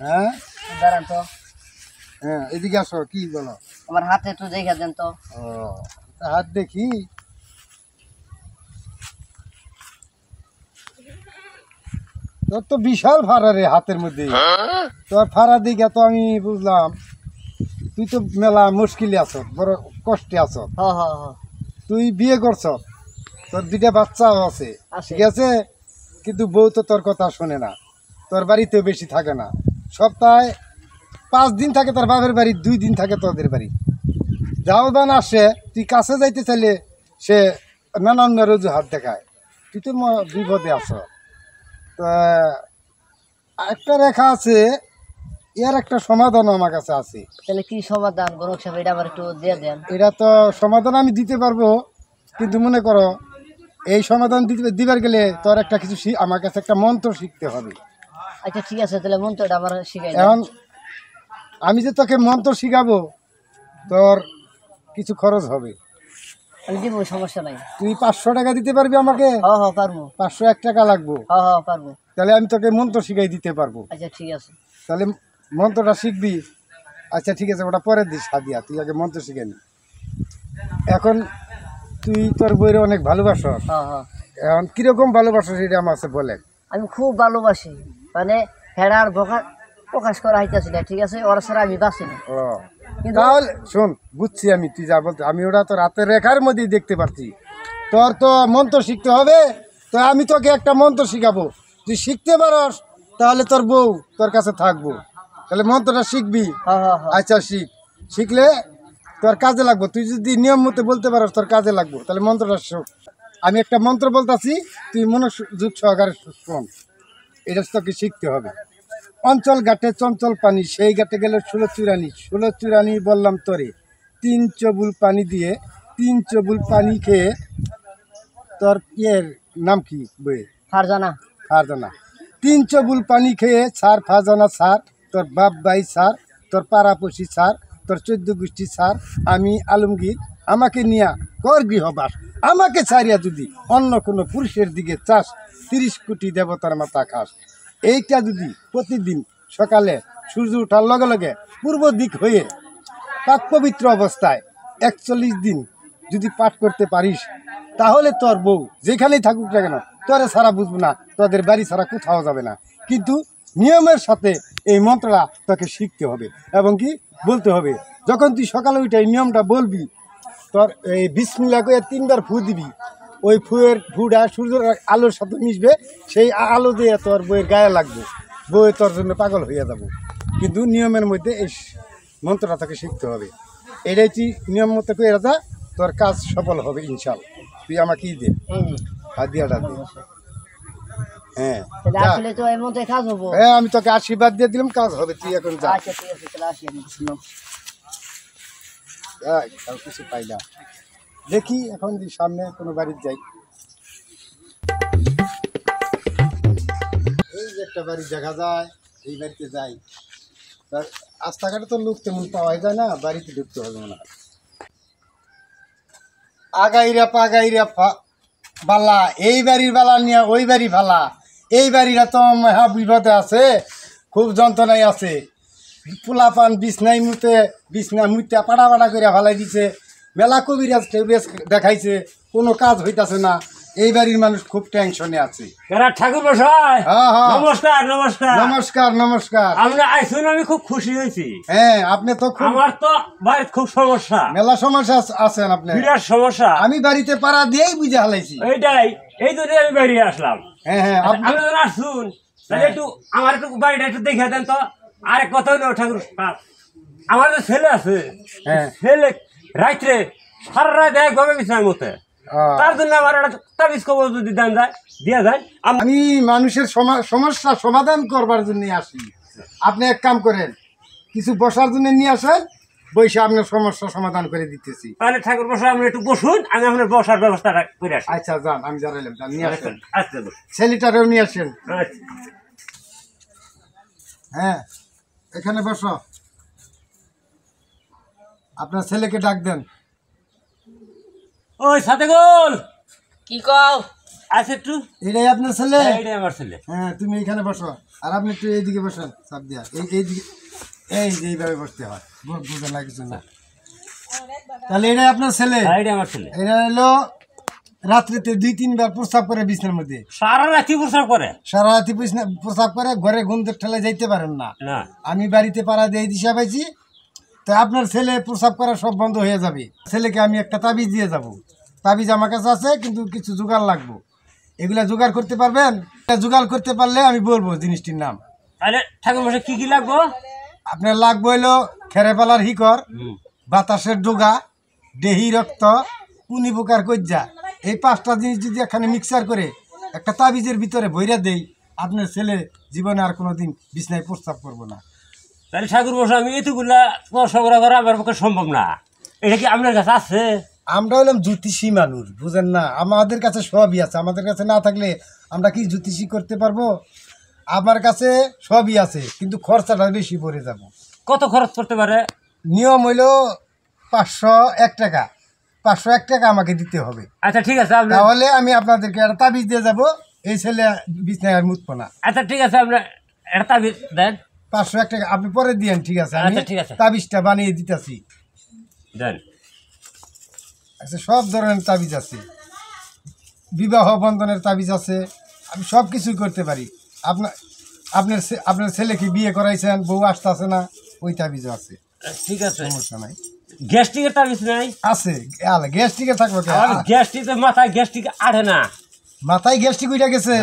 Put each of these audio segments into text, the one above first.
হ্যাঁ দাঁড়ান তো। হ্যাঁ এদিকে আসো, কি বলো? আমার হাতে একটু দেখে দেন তো। ও হাত দেখি। তোর তো বিশাল ফাড়া রে হাতের মধ্যে। তোর ফাড়া দিকে তো আমি বুঝলাম তুই তো মেলা মুশকিলে আছ, বড় কষ্টে আছ। তুই বিয়ে করছ, তোর দুইটা বাচ্চাও আছে, ঠিক আছে, কিন্তু বউ তো তোর কথা শোনে না, তোর বাড়িতেও বেশি থাকে না, সপ্তাহে 5 দিন থাকে তোর বাপের বাড়ি, 2 দিন থাকে তোদের বাড়ি। যাও দান আসে, তুই কাছে যাইতে চাইলে সে নানান অজুহাত দেখায়। তুই তো বিপদে আছ। তা একটা রেখা আছে, এর একটা সমাধান আমার কাছে আছে। তাহলে কি সমাধান বড় সাহেব, এটা আবার একটু দিয়ে দেন। এটা তো সমাধান আমি দিতে পারবো, কিন্তু মনে করো এই সমাধান দিবার গেলে তোর একটা কিছু আমার কাছে একটা মন্ত্র শিখতে হবে। আচ্ছা ঠিক আছে, তাহলে মন্ত্রটা আমার শিখাই। এখন আমি যে তোকে মন্ত্র শিখাবো, তোর কিছু খরচ হবে। আমি দিব, সমস্যা নাই। তুই 500 টাকা দিতে পারবি আমাকে? হ্যাঁ হ্যাঁ পারবো। 501 টাকা লাগবো? হ্যাঁ হ্যাঁ পারবো। তাহলে আমি তোকে মন্ত্র শিখাই দিতে পারবো। আচ্ছা ঠিক আছে, তাহলে মন্ত্রটা শিখবি। আচ্ছা ঠিক আছে, ওটা পরে দিস হাদিয়া, তুই আগে মন্ত্র শিখে নি। এখন তুই তোর বইরে অনেক ভালোবাসো। এখন কিরকম ভালোবাসো সেটা আমার কাছে বলে। আমি খুব ভালোবাসি, মানে হেডার প্রকাশ করা হইতেছি না, ঠিক আছে, ওরা ছাড়া আমি বাঁচি না। তাহলে শোন, বুঝছি আমি তুই যা বলতে, আমি ওটা তো রাতের রেখার মধ্যেই দেখতে পাচ্ছি। তোর তো মন্ত্র শিখতে হবে, তো আমি তোকে একটা মন্ত্র শিখাবো। তুই শিখতে পারস তাহলে তোর বউ তোর কাছে থাকবো। তাহলে মন্ত্রটা শিখবি? আচ্ছা শিখলে তোর কাজে লাগবো। তুই যদি নিয়ম মতো বলতে পারস তোর কাজে লাগবো, তাহলে মন্ত্রটা শোক। আমি একটা মন্ত্র বলতেছি, তুই মনোযোগ সহকারে শোন। এটা তোকে শিখতে হবে। অঞ্চল ঘাটে চঞ্চল পানি, সেই ঘাটে গেলে 16 চুরানি বললাম তোরে। 3 চবুল পানি দিয়ে 3 চবুল পানি খেয়ে তোর ইয়ের নাম কি বইয়ে? ফারজানা। 3 চবুল পানি খেয়ে ছাড় ফারজানা ছাড়, তোর বাপ ভাই ছাড়, তোর পাড়াপড়শি ছাড়, তোর 14 গোষ্ঠী ছাড়, আমি আলমগীর আমাকে নিয়া কর গৃহবাস। আমাকে ছাড়িয়া যদি অন্য কোনো পুরুষের দিকে চাস, 30 কোটি দেবতার মাথা খাস। এইটা যদি প্রতিদিন সকালে সূর্য ওঠার লগে লগে পূর্ব দিক হয়ে পাক পবিত্র অবস্থায় 41 দিন যদি পাঠ করতে পারিস, তাহলে তোর বউ যেখানেই থাকুক না কেন তোরে ছাড়া বুঝবো না, তোদের বাড়ি ছাড়া কোথাও যাবে না। কিন্তু নিয়মের সাথে এই মন্ত্রটা তোকে শিখতে হবে এবং কি বলতে হবে। যখন তুই সকালে উঠে এই নিয়মটা বলবি, তোর এই বিসমিল্লাহ করে 3 বার ফু দিবি। ওই ফুটা সূর্যের আলোর সাথে মিশবে, সেই আলো দিয়ে তোর বইয়ের গায়ে লাগবে, বই তোর জন্য পাগল হয়ে যাব। কিন্তু নিয়মের মধ্যে এই মন্ত্রটা তোকে শিখতে হবে। এটাই তুই নিয়ম মতো করে যা, তোর কাজ সফল হবে ইনশাল্লাহ। তুই আমাকে দে হাদিয়াটা দে। হ্যাঁ আমি তোকে আশীর্বাদ দিয়ে দিলাম, কাজ হবে। তুই এখন যা। কিছু পাই না, দেখি এখন সামনে কোনো বাড়ির যাই। এই যে একটা বাড়ি দেখা যায়, এই বাড়িতে যাই। রাস্তাঘাটে তো লোক তেমন পাওয়া যায় না, বাড়িতে ঢুকতে হবে না। আগাইরা পাগাইরা বালা, এই বাড়ির বালা নিয়ে ওই বাড়ি ফালা। এই বাড়িটা তো মহা বিপদে আছে, খুব যন্ত্রণায় আছে। পোলাপান বিছনাই বিছনা মুতে পাড়া পাড়া করে ফালাই দিছে। মেলা কবিরাজ দেখাইছে, কোনো কাজ হইতাছে না। এই বাড়ির মানুষ খুব টেনশনে আছে। ঠাকুর মশাই নমস্কার। নমস্কার নমস্কার নমস্কার। আমরা আইসুন, আমি খুব খুশি হয়েছি। হ্যাঁ আপনি তো আমার তো বাড়িতে খুব সমস্যা, মেলা সমস্যা আছেন আপনি। বিরাট সমস্যা। আমি বাড়িতে পাড়া দিয়েই বুঝে হালাইছি। এইটাই, এই জন্য আমি বেরিয়ে আসলাম। হ্যাঁ হ্যাঁ আপনি আসুন, তাহলে একটু আমার একটু বাড়িটা একটু দেখে দেন তো। আরেক কথা হইলো ঠাকুর, আমার যে ছেলে আছে, ছেলে রাত্রে সারা রাত একভাবে বিছানার মতে, তার জন্য আমার একটা তাবিজ কবজ যদি দেন যায় দিয়া যায়। আমি মানুষের সমস্যা সমাধান করবার জন্য আসি। আপনি এক কাম করেন, কিছু বসার জন্য নিয়ে আসেন, বসে আপনার সমস্যা সমাধান করে দিতেছি। তাহলে ঠাকুর বসে আপনি একটু বসুন, আমি আপনার বসার ব্যবস্থাটা করে আসি। আচ্ছা যান, আমি জানাইলাম, নিয়ে আসেন। আচ্ছা ছেলেটারেও নিয়ে আসেন। হ্যাঁ এখানে বসো, আপনার ছেলেকে ডাক দেন। ওই সাথে গোল কি কও? আছে একটু। এটাই আপনার ছেলে? হ্যাঁ, এটাই আমার ছেলে। হ্যাঁ, তুমি এখানে বসো, আর আপনি একটু এইদিকে বসেন, চাপ দিয়া এইদিকে, এই যে এইভাবে বসতে হয়, বুঝেন না কিছু না। তাহলে এটাই আপনার ছেলে? হ্যাঁ, এটাই আমার ছেলে। এটা হলো রাত্রিতে 2-3 বার প্রস্রাব করে বিছনার মধ্যে। সারা রাতি প্রসাব করে? সারা রাতি প্রস্রাব করে, ঘরে ঘুমতে ঠেলে যাইতে পারেন না। না, আমি বাড়িতে পাড়া দিয়ে দিশা পাইছি, তো আপনার ছেলে প্রস্রাব করা সব বন্ধ হয়ে যাবে। ছেলেকে আমি একটা তাবিজ দিয়ে যাব। তাবিজ আমার কাছে আছে, কিন্তু কিছু জোগাড় লাগবো। এগুলা জোগাড় করতে পারবেন? এটা জোগাড় করতে পারলে আমি বলবো জিনিসটির নাম। তাহলে ঠাকুর মশাই কি কি লাগবো? আপনার লাগবো হইলো খেরেপালার হিকর, বাতাসের ডোগা, দেহি রক্ত, কুনি পোকার কজ্জা। এই 5টা জিনিস যদি এখানে মিক্সার করে একটা তাবিজের ভিতরে ভইরা দেই, আপনার ছেলে জীবনে আর কোনোদিন বিছনায় প্রস্তাব করবো না। তাহলে ঠাকুর মশাই আমি এতগুলা সংগ্রহ করা আমার পক্ষে সম্ভব না। এটা কি আপনার কাছে আছে? আমরা হলাম জ্যোতিষী মানুষ, বুঝেন না? আমাদের কাছে সবই আছে। আমাদের কাছে না থাকলে আমরা কি জ্যোতিষী করতে পারবো? আমার কাছে সবই আছে, কিন্তু খরচাটা বেশি পড়ে যাব। কত খরচ করতে পারে? নিয়ম হইল 501 টাকা। 501 টাকা আমাকে দিতে হবে। আচ্ছা ঠিক আছে, আপনি তাহলে আমি আপনাদেরকে একটা তাবিজ দিয়ে যাব, এই ছেলে বিছনায় আর মুতবো না। আচ্ছা ঠিক আছে, আপনি একটা তাবিজ দেন। 501 টাকা আপনি পরে দিয়েন, ঠিক আছে? আমি আচ্ছা, ঠিক আছে। তাবিজটা বানিয়ে দিতেছি। দেন। আচ্ছা, সব ধরনের তাবিজ আছে, বিবাহ বন্ধনের তাবিজ আছে, আমি সব কিছুই করতে পারি। আপনার ছেলেকে বিয়ে করাইছেন, বউ আসতেছে না, ওই তাবিজও আছে, ঠিক আছে। সমস্যা নাই। গ্যাস্ট্রিকের তাবিজ নাই? আছে। গ্যাস্ট্রিকে থাকবে কে? গ্যাস্ট্রিকের মাথায় গ্যাস্ট্রিক আঠে না। মাথায় গ্যাস্ট্রিক উঠে গেছে?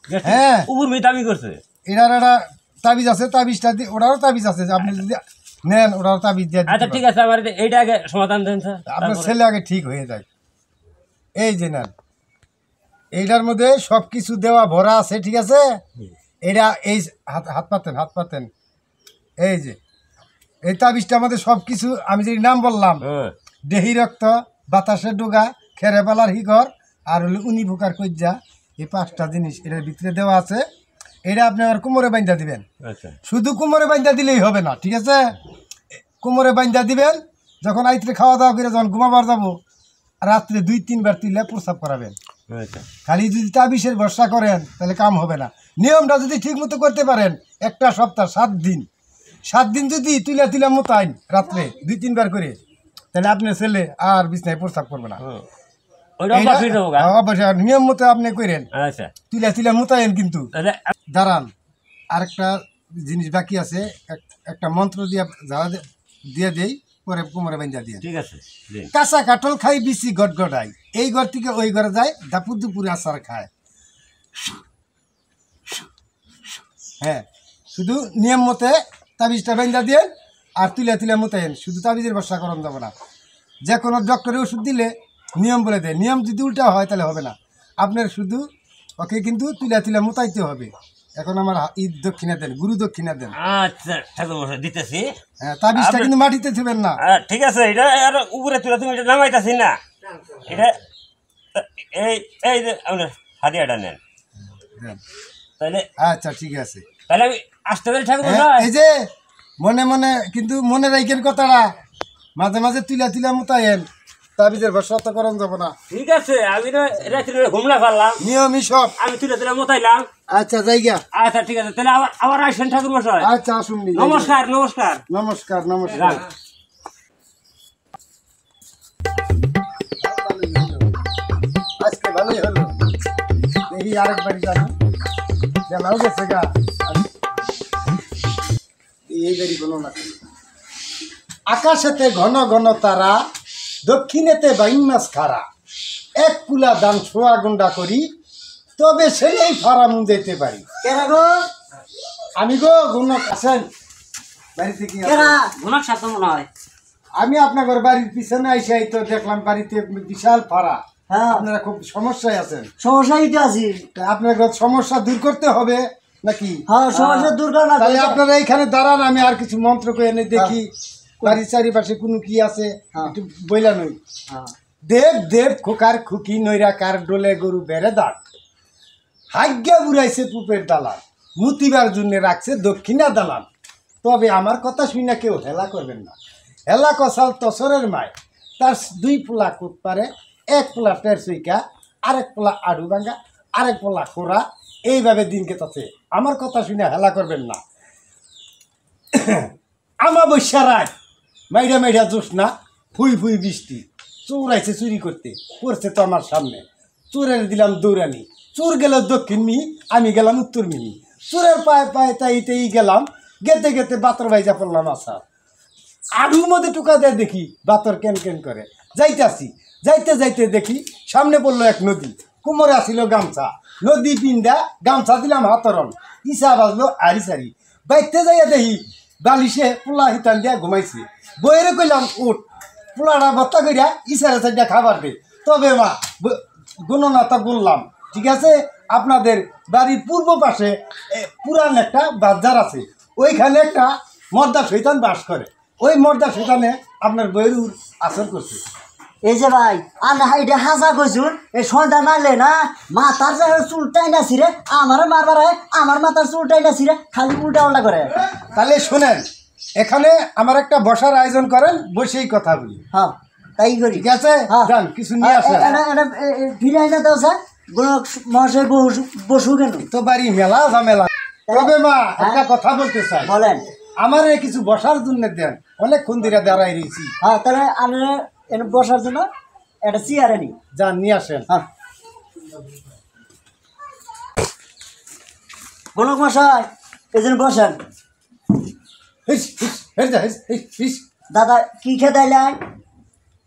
গ্যাস্ট্রিক হ্যাঁ, উপর মেয়ে দামি করছে। এটার একটা তাবিজ আছে, তাবিজটা ওটারও তাবিজ আছে, আপনি যদি নেন ওটারও তাবিজ দিয়ে দিতে আচ্ছা ঠিক পারি। আছে, আমার এইটা আগে সমাধান দেন স্যার। আপনার ছেলে আগে ঠিক হয়ে যায়। এই যে নেন, এইটার মধ্যে সব কিছু দেওয়া ভরা আছে, ঠিক আছে? এটা এই হাত পাতেন, এই যে এই তাবিজটা আমাদের সব কিছু, আমি যে নাম বললাম, হ্যাঁ। দেহি রক্ত, বাতাসের ডোগা, খেরেপালার হিকর, আর হলো উনি পোকার কজ্জা, এই 5টা জিনিস এটার ভিতরে দেওয়া আছে। এটা আপনি আমার কোমরে বাইন্ধা দিবেন। আচ্ছা শুধু কোমরে বাইন্ধা দিলেই হবে না, ঠিক আছে? কোমরে বাইন্ধা দিবেন, যখন রাত্রে খাওয়া দাওয়া করে যখন ঘুমাবার যাবো, রাত্রে 2-3 বার তুলে প্রস্রাব করাবেন। আচ্ছা খালি যদি তাবিজের ভরসা করেন তাহলে কাম হবে না। নিয়মটা যদি ঠিক মতো করতে পারেন, একটা সপ্তাহ 7 দিন যদি তুলে মোতায়েন রাত্রে 2-3 বার করে, তাহলে আপনার ছেলে আর বিছনায় প্রস্রাব করবে না। ওইটা অভ্যাস হয়ে যাবো গা। অবশ্যই নিয়ম মতো আপনি করেন, আচ্ছা তুলে মোতায়েন। কিন্তু তাহলে দাঁড়ান, আরেকটা জিনিস বাকি আছে, একটা মন্ত্র দিয়ে দেই, পরে কোমরে বান্ধা দিয়ে। ঠিক আছে দিন। কাঁচা কাঠল খাই বিচি গটগটাই, এই ঘর থেকে ওই ঘরে যায়, দাপুর দুপুরে আচার খায়। হ্যাঁ, শুধু নিয়ম মতে তাবিজটা বান্ধা দিয়ে আর তুলে মোতায়েন। শুধু তাবিজের ভরসা করানো যাবে না। যে কোনো ডক্টরের ওষুধ দিলে নিয়ম বলে দেয়, নিয়ম যদি উল্টা হয় তাহলে হবে না। আপনার শুধু ওকে কিন্তু তুলে মোতাইতে হবে। এখন আমার ঈদ দক্ষিণা দেন, গুরু দক্ষিণা দেন। আচ্ছা ঠাকুর মশাই দিতেছি। হ্যাঁ, তাবিজটা কিন্তু মাটিতে থুবেন না। ঠিক আছে, এটা আর উপরে তুলে তুমি এটা নামাইতাছি না। এটা এই এই যে আপনার হাদিয়াটা নেন। হ্যাঁ, তাহলে আচ্ছা ঠিক আছে। তাহলে আমি আসতে পারি ঠাকুর হ্যাঁ, মশাই? এই যে মনে কিন্তু মনে রাখেন কথাটা, মাঝে মাঝে তুলে মোতায়েন। তাবিজের ভরসা তো করেন যাব না। ঠিক আছে, আমি না রাত্রে ঘুমলা পারলাম, নিয়মই সব। আমি তুলে মোতাইলাম। আচ্ছা, জায়গা। আচ্ছা ঠিক আছে, তাহলে আবার আসেন ঠাকুর মশাই। আচ্ছা, আসুন। নমস্কার নমস্কার নমস্কার। রাখ। আজকে ভালোই হলো, দেখি আরেকবারই যাবো। জানাও গেছে গা, এই বাড়ি কোনো না। আকাশেতে ঘন ঘন তারা, দক্ষিণেতে বাইন মাছ খারা, এক কুলা দান ছোয়া গুন্ডা করি, তবে ছেলেই ফারামুন যেতে পারি। কেরা গো? আমি গো গুণক আছেন বাড়িতে? কি কেরা? গুণক সাথে মনে হয়। আমি আপনার বাড়ির পিছনে আইসাই তো দেখলাম বাড়িতে বিশাল ফাড়া। হ্যাঁ, আপনারা খুব সমস্যায় আছেন। সমস্যাই তো আছি। তা আপনার সমস্যা দূর করতে হবে নাকি? হ্যাঁ, সমস্যা দূর করা না। তাহলে আপনারা এইখানে দাঁড়ান, আমি আর কিছু মন্ত্র করে এনে দেখি বাড়ির চারিপাশে কোনো কি আছে, একটু বইলা নই। দেব খোকার খুকি নৈরাকার ডোলে গরু বেড়ে দাঁত, হাগ্যা বুড়াইছে পুপের দালান, মুতিবার জন্য রাখছে দক্ষিণা দালান। তবে আমার কথা শুনে কেউ হেলা করবেন না। হেলা কসাল তসরের মায়, তার 2 পোলা কুট পারে, এক পোলা টের সইকা, আরেক পোলা আড়ু ভাঙ্গা, আরেক পোলা খোরা, এইভাবে দিন কেটেছে। আমার কথা শুনে হেলা করবেন না। আমাবস্যা রাত, মাইরা মাইরা জোসনা, ফুই ফুই বৃষ্টি, চোর আইছে চুরি করতে, করছে তো আমার সামনে। চোরের দিলাম দৌড়ানি, চোর গেল দক্ষিণ মিহি, আমি গেলাম উত্তর মিহি। চোরের পায়ে পায়ে তাইতেই গেলাম, গেতে গেতে বাতর বাইজা পড়লাম আসা। আড়ুর মধ্যে টুকা দেয় দেখি বাতর কেন কেন করে। যাইতাছি, যাইতে যাইতে দেখি সামনে পড়লো এক নদী, কোমরে আসিল গামছা, নদী পিন্দা গামছা দিলাম হাতরন, ইসা বাজলো আড়ি সারি। বাইতে যাইয়া দেখি বালিশে পোলা হিতান দিয়া ঘুমাইছে। বইরে কইলাম উঠ, পোলাটা ভত্তা করিয়া ইসারে সাইডা খাবার দে। তবে মা গণনাটা বললাম, ঠিক আছে? আপনাদের বাড়ির পূর্ব পাশে পুরান একটা বাজার আছে, ওইখানে একটা মর্দা শৈতান বাস করে। ওই মর্দা শৈতানে আপনার বইয়ের আসর করছে। এই যে ভাই আমি হাইডে হাসা কইছুন, এই সন্ধ্যা নাইলে না মাথার যে চুল টাইনা ছিঁড়ে আমারও মারবার হয়, আমার মাথার চুল টাইনা ছিঁড়ে খালি উল্টা উল্টা করে। তাহলে শোনেন, এখানে আমার একটা বসার আয়োজন করেন, বসেই কথা বলি। হ্যাঁ তাই করি। ঠিক আছে, হ্যাঁ। যান কিছু নিয়ে আসেন। ফিরে আইনা দাও স্যার, মহাশয় বসু কেন? তো বাড়ি মেলা ঝামেলা। তবে মা একটা কথা বলতে চাই, বলেন। আমার কিছু বসার জন্য দেন, অনেকক্ষণ ধরে দাঁড়াই রয়েছি। হ্যাঁ তাহলে আমি এনে বসার জন্য একটা চেয়ার আনি। যান নিয়ে আসেন। হ্যাঁ গোলক মশাই এই জন্য বসেন। হিস, হিস, হের যা, হিস, হিস, হিস। দাদা কি খেতে আইলেন?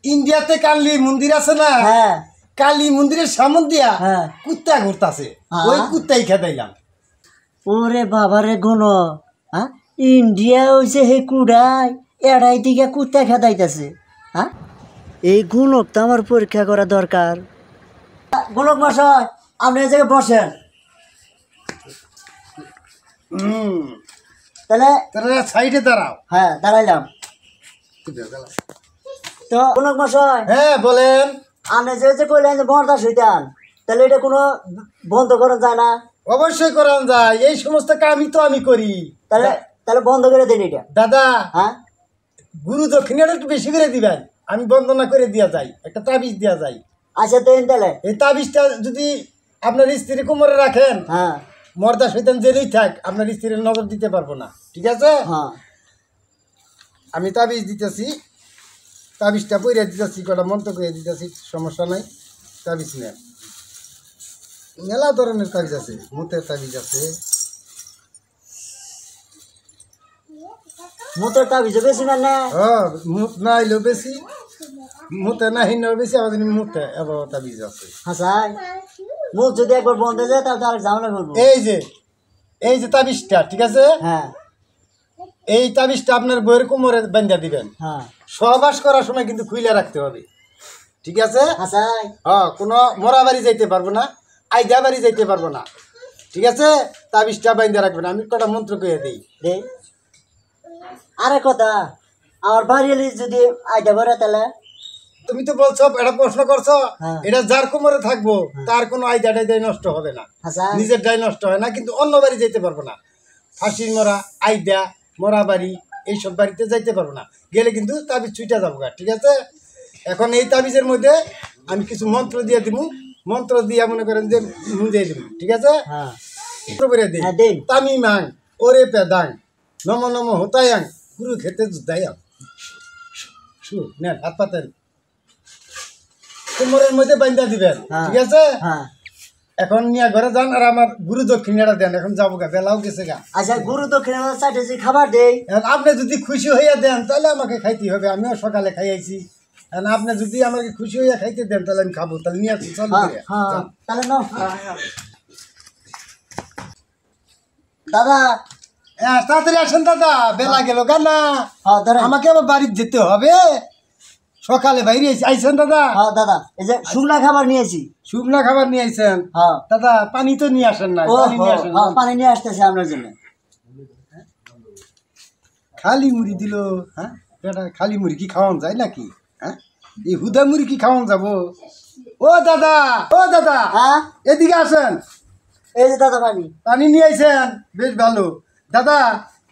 ইন্ডিয়াতে কালী মন্দির আছে না, হ্যাঁ কালী মন্দিরের সামন দিয়া হ্যাঁ। কুত্তা ঘুরতাছে, হ্যাঁ। ওই কুত্তাই খেদাইলাম। ওরে বাবারে গুণ, হ্যাঁ ইন্ডিয়া হইছে হে কুড়াই এড়াই দিকে কুত্তা খেদাইতেছে। হ্যাঁ এই গুণক তো আমার পরীক্ষা করা দরকার। গুণক মশাই আপনি এই জায়গায় বসেন। তাহলে তাহলে সাইডে দাঁড়াও। হ্যাঁ দাঁড়াইলাম। তো গুণক মশাই হ্যাঁ বলেন। আপনি যে কইলেন যে বর্দা শৈতান, তাহলে এটা কোনো বন্ধ করা যায় না? অবশ্যই করান যায়, এই সমস্ত কামই তো আমি করি। তাহলে তাহলে বন্ধ করে দিন এটা। দাদা, হ্যাঁ গুরু দক্ষিণাটা একটু বেশি করে দিবেন, আমি বন্দনা করে দিয়া যাই, একটা তাবিজ দেওয়া যায়। আচ্ছা দেন তাহলে। এই তাবিজটা যদি আপনার স্ত্রী কোমরে রাখেন, হ্যাঁ মর্দা শৈতান জেলেই থাক, আপনার স্ত্রীর নজর দিতে পারবো না। ঠিক আছে? হ্যাঁ আমি তাবিজ দিতেছি, তাবিজটা পইরা দিতেছি, কটা মন্ত্র করে দিতেছি, সমস্যা নাই। তাবিজ নেন, মেলা ধরনের তাবিজ আছে, মুতের তাবিজ আছে। মোটর তাবিজ বেশি মানে? হ্যাঁ, মুত না আইলেও বেশি, মুতে না হিনেও বেশি, আমাদের মুতে এবার তাবিজ আছে। হাসাই মুখ যদি একবার বন্ধ হয়ে যায় তাহলে আর ঝামেলা করবো। এই যে তাবিজটা, ঠিক আছে? হ্যাঁ এই তাবিজটা আপনার বইয়ের কোমরে বান্ধা দিবেন। হ্যাঁ সহবাস করার সময় কিন্তু খুইলা রাখতে হবে। ঠিক আছে? হাসাই হ্যাঁ, কোনো মরা বাড়ি যাইতে পারবো না, আইদা বাড়ি যাইতে পারবো না। ঠিক আছে? তাবিজটা বান্ধা রাখবেন, আমি কটা মন্ত্র কয়ে দিই। দে আরে কথা, আমার বাড়ি এলি যদি আইডা ভরে তাহলে? তুমি তো বলছো, এটা প্রশ্ন করছো, হ্যাঁ। এটা যার কোমরে থাকবো তার কোনো আইদা টাইদাই নষ্ট হবে না, হাসাই নিজের ডাই নষ্ট হয় না, কিন্তু অন্য বাড়ি যাইতে পারবো না। ফাঁসির মরা, আইদা, মরা বাড়ি, এইসব বাড়িতে যাইতে পারবো না, গেলে কিন্তু তাবিজ ছুটে যাবো। ঠিক আছে? এখন এই তাবিজের মধ্যে আমি কিছু মন্ত্র দিয়ে দিব, মন্ত্র দিয়া মনে করেন যে মুজে দিব। ঠিক আছে? হ্যাঁ দিই হ্যাঁ, দিন। তামি মাং ওরে পেদাং নম নম হতায়াং গুরু খেতে জুদায়াং। নেন, হাত পাতেন, কোমরের মধ্যে বান্ধা দিবেন। হ্যাঁ। ঠিক আছে? হ্যাঁ এখন নিয়ে ঘরে যান, আর আমার গুরু দক্ষিণাটা দেন, এখন যাবো গা, বেলাও গেছে গা। আচ্ছা গুরু দক্ষিণে চাইতে যে খাবার দেই, এখন আপনি যদি খুশি হইয়া দেন তাহলে আমাকে খাইতে হবে, আমিও সকালে খাইয়াছি। এখন আপনি যদি আমাকে খুশি হইয়া খাইতে দেন তাহলে আমি খাবো, তাহলে নিয়ে আসি, চল। হ্যাঁ হ্যাঁ তাহলে নাও। দাদা হ্যাঁ, তাড়াতাড়ি আসেন দাদা, বেলা গেল না, হ্যাঁ ধরেন। আমাকে আবার বাড়িতে যেতে হবে, সকালে বাইরে আইসেন দাদা। হ্যাঁ দাদা এই যে শুকনা খাবার নিয়েছি। শুকনা খাবার নিয়ে আইসেন? হ্যাঁ দাদা পানি তো নিয়ে আসেন না, ও পানি নিয়ে আসেন। হ্যাঁ পানি নিয়ে আসতেছে আপনার জন্য। খালি মুড়ি দিল, হ্যাঁ বেটা, খালি মুড়ি কি খাওয়ান যায় নাকি? হ্যাঁ, এই হুদা মুড়ি কি খাওয়ান যাবো? ও দাদা, ও দাদা, হ্যাঁ এদিকে আসেন, এই যে দাদা পানি। পানি নিয়ে আইসেন, বেশ ভালো। দাদা,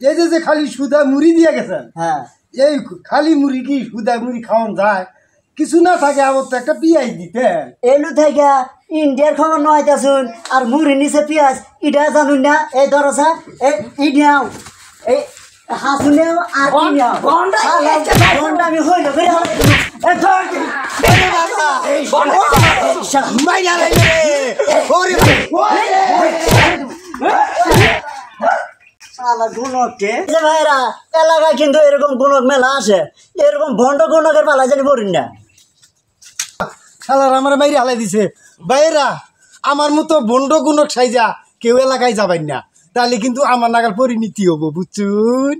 এই যে খালি সুদা মুড়ি দিয়ে গেছেন, হ্যাঁ এই খালি মুড়ি কি সুদা মুড়ি খাওয়ান যায়? কিছু না থাকে আমার তো একটা পিয়াই দিতেন। এলু থেকে ইন্ডিয়ার খবর নয়তাছুন আর মুড়ি নিচে পেঁয়াজ ইটা জানুন না এই ধরসা ই নিয়াও এই হাসু নেও আর ই নিয়াও বন্ডা আমি হইল বেরে ভাইরা এলাকায় কিন্তু এরকম গুণক মেলা আছে, এরকম ভণ্ড গুণকের পালা জানি পড়িন না। শালার আমার বাইরে হালাই দিছে। বাইরা আমার মতো বন্ড গুণক সাইজা কেউ এলাকায় যাবেন না, তাহলে কিন্তু আমার নাগাল পরিণতি হবো, বুঝছুন।